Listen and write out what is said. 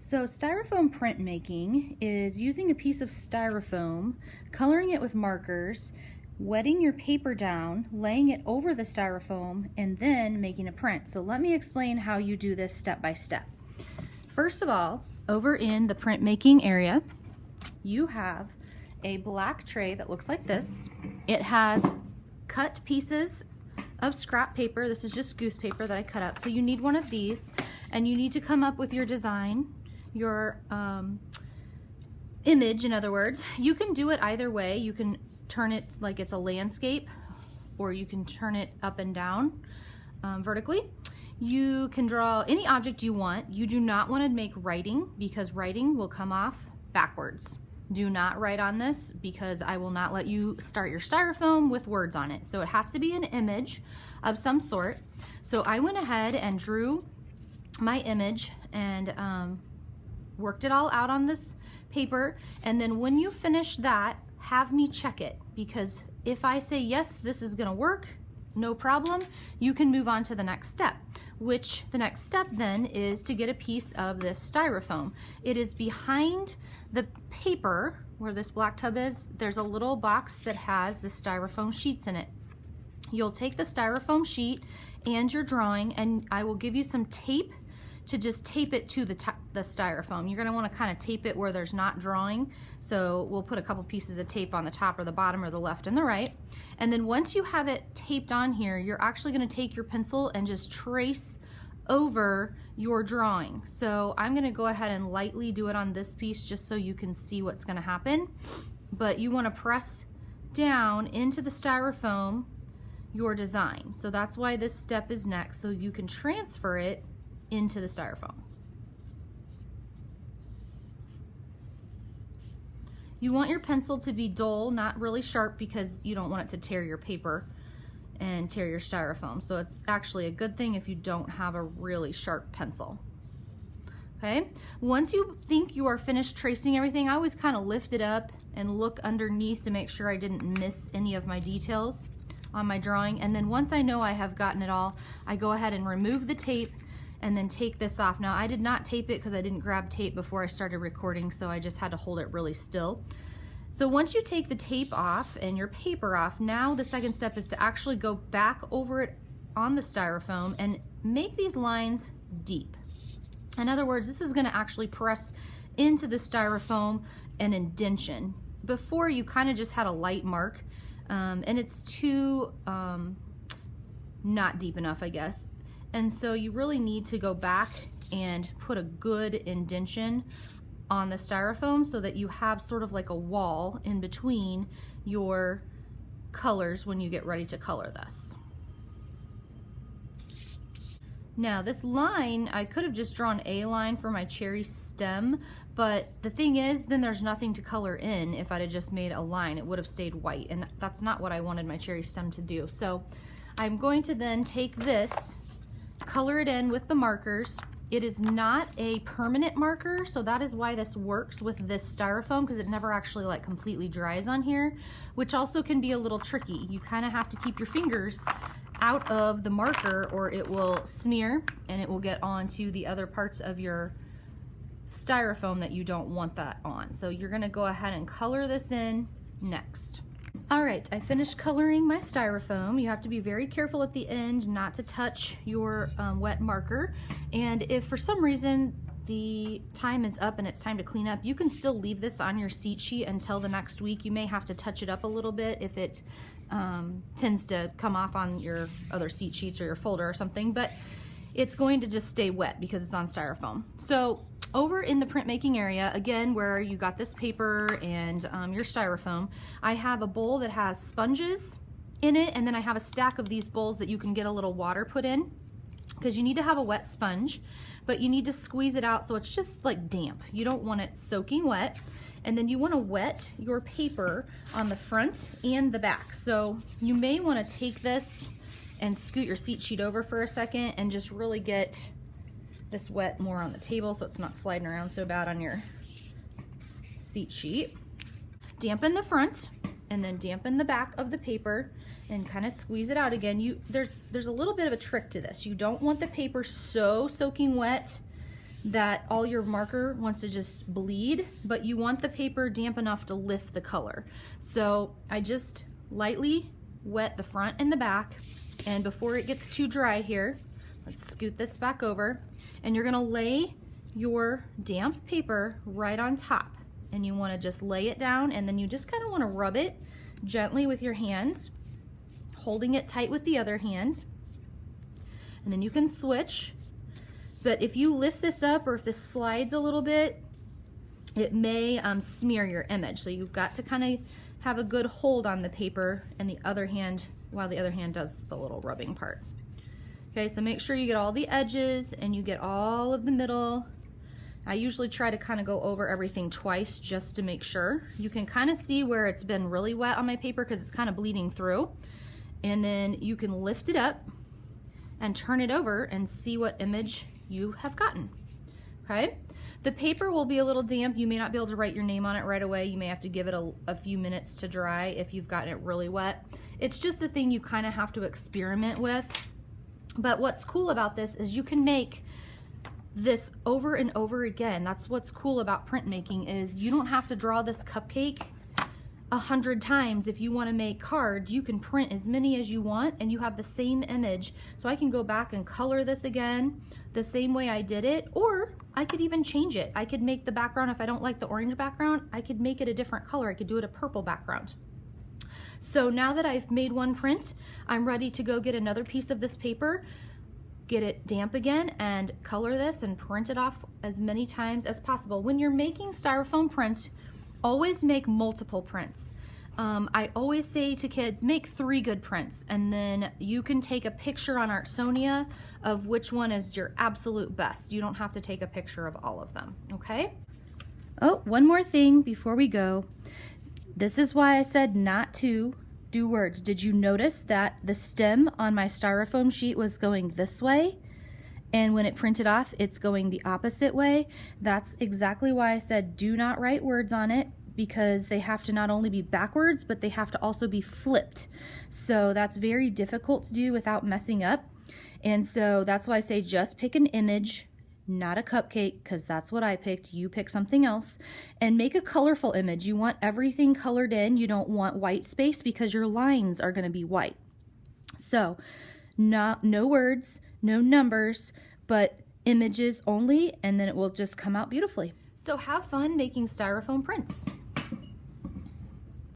So styrofoam printmaking is using a piece of styrofoam, coloring it with markers, wetting your paper down, laying it over the styrofoam, and then making a print. So let me explain how you do this step by step. First of all, over in the printmaking area, you have a black tray that looks like this. It has cut pieces of scrap paper. This is just goose paper that I cut up. So you need one of these, and you need to come up with your design, your image, in other words. You can do it either way. You can turn it like it's a landscape, or you can turn it up and down vertically. You can draw any object you want. You do not want to make writing, because writing will come off backwards. Do not write on this, because I will not let you start your styrofoam with words on it. So it has to be an image of some sort. So I went ahead and drew my image and worked it all out on this paper. And then when you finish that, have me check it, because if I say yes, this is gonna work, no problem, you can move on to the next step, which the next step then is to get a piece of this styrofoam. It is behind the paper where this black tub is. There's a little box that has the styrofoam sheets in it. You'll take the styrofoam sheet and your drawing, and I will give you some tape to just tape it to the styrofoam. You're gonna wanna kinda tape it where there's not drawing. So we'll put a couple pieces of tape on the top or the bottom or the left and the right. And then once you have it taped on here, you're actually gonna take your pencil and just trace over your drawing. So I'm gonna go ahead and lightly do it on this piece just so you can see what's gonna happen. But you wanna press down into the styrofoam your design. So that's why this step is next, so you can transfer it into the styrofoam. You want your pencil to be dull, not really sharp, because you don't want it to tear your paper and tear your styrofoam. So it's actually a good thing if you don't have a really sharp pencil. Okay, once you think you are finished tracing everything, I always kind of lift it up and look underneath to make sure I didn't miss any of my details on my drawing. And then once I know I have gotten it all, I go ahead and remove the tape and then take this off. Now I did not tape it because I didn't grab tape before I started recording, so I just had to hold it really still. So once you take the tape off and your paper off, now the second step is to actually go back over it on the styrofoam and make these lines deep. In other words, this is gonna actually press into the styrofoam an indentation. Before, you kind of just had a light mark, and it's too not deep enough, I guess. And so you really need to go back and put a good indentation on the styrofoam so that you have sort of like a wall in between your colors when you get ready to color this. Now this line, I could have just drawn a line for my cherry stem, but the thing is, then there's nothing to color in. If I'd have just made a line, it would have stayed white, and that's not what I wanted my cherry stem to do. So I'm going to then take this, color it in with the markers. It is not a permanent marker, so that is why this works with this styrofoam, because it never actually like completely dries on here, which also can be a little tricky. You kind of have to keep your fingers out of the marker or it will smear and it will get onto the other parts of your styrofoam that you don't want that on. So you're gonna go ahead and color this in next. All right, I finished coloring my styrofoam. You have to be very careful at the end not to touch your wet marker. And if for some reason the time is up and it's time to clean up, you can still leave this on your seat sheet until the next week. You may have to touch it up a little bit if it tends to come off on your other seat sheets or your folder or something, but it's going to just stay wet because it's on styrofoam. So over in the printmaking area, again, where you got this paper and your styrofoam, I have a bowl that has sponges in it, and then I have a stack of these bowls that you can get a little water put in, because you need to have a wet sponge, but you need to squeeze it out so it's just like damp. You don't want it soaking wet. And then you want to wet your paper on the front and the back. So you may want to take this and scoot your seat sheet over for a second and just really get this wet more on the table so it's not sliding around so bad on your seat sheet. Dampen the front and then dampen the back of the paper and kind of squeeze it out again. There's a little bit of a trick to this. You don't want the paper so soaking wet that all your marker wants to just bleed, but you want the paper damp enough to lift the color. So I just lightly wet the front and the back, and before it gets too dry here, let's scoot this back over, and you're gonna lay your damp paper right on top, and you wanna just lay it down, and then you just kinda wanna rub it gently with your hands, holding it tight with the other hand, and then you can switch. But if you lift this up or if this slides a little bit, it may smear your image. So you've got to kind of have a good hold on the paper and the other hand, while the other hand does the little rubbing part. Okay, so make sure you get all the edges and you get all of the middle. I usually try to kind of go over everything twice just to make sure. You can kind of see where it's been really wet on my paper because it's kind of bleeding through. And then you can lift it up and turn it over and see what image you have gotten. Okay, the paper will be a little damp. You may not be able to write your name on it right away. You may have to give it a few minutes to dry if you've gotten it really wet. It's just a thing you kind of have to experiment with. But what's cool about this is you can make this over and over again. That's what's cool about printmaking, is you don't have to draw this cupcake 100 times. If you want to make cards, you can print as many as you want and you have the same image. So I can go back and color this again the same way I did it, or I could even change it. I could make the background, if I don't like the orange background, I could make it a different color. I could do it a purple background. So now that I've made one print, I'm ready to go get another piece of this paper, get it damp again, and color this and print it off as many times as possible. When you're making styrofoam prints, always make multiple prints. I always say to kids, make 3 good prints, and then you can take a picture on Artsonia of which one is your absolute best. You don't have to take a picture of all of them, okay? Oh, one more thing before we go. This is why I said not to do words. Did you notice that the stem on my styrofoam sheet was going this way? And when it printed off, it's going the opposite way. That's exactly why I said do not write words on it, because they have to not only be backwards, but they have to also be flipped. So that's very difficult to do without messing up. And so that's why I say just pick an image, not a cupcake, because that's what I picked. You pick something else, and make a colorful image. You want everything colored in. You don't want white space because your lines are going to be white. So no words, no numbers, but images only, and then it will just come out beautifully. So have fun making styrofoam prints.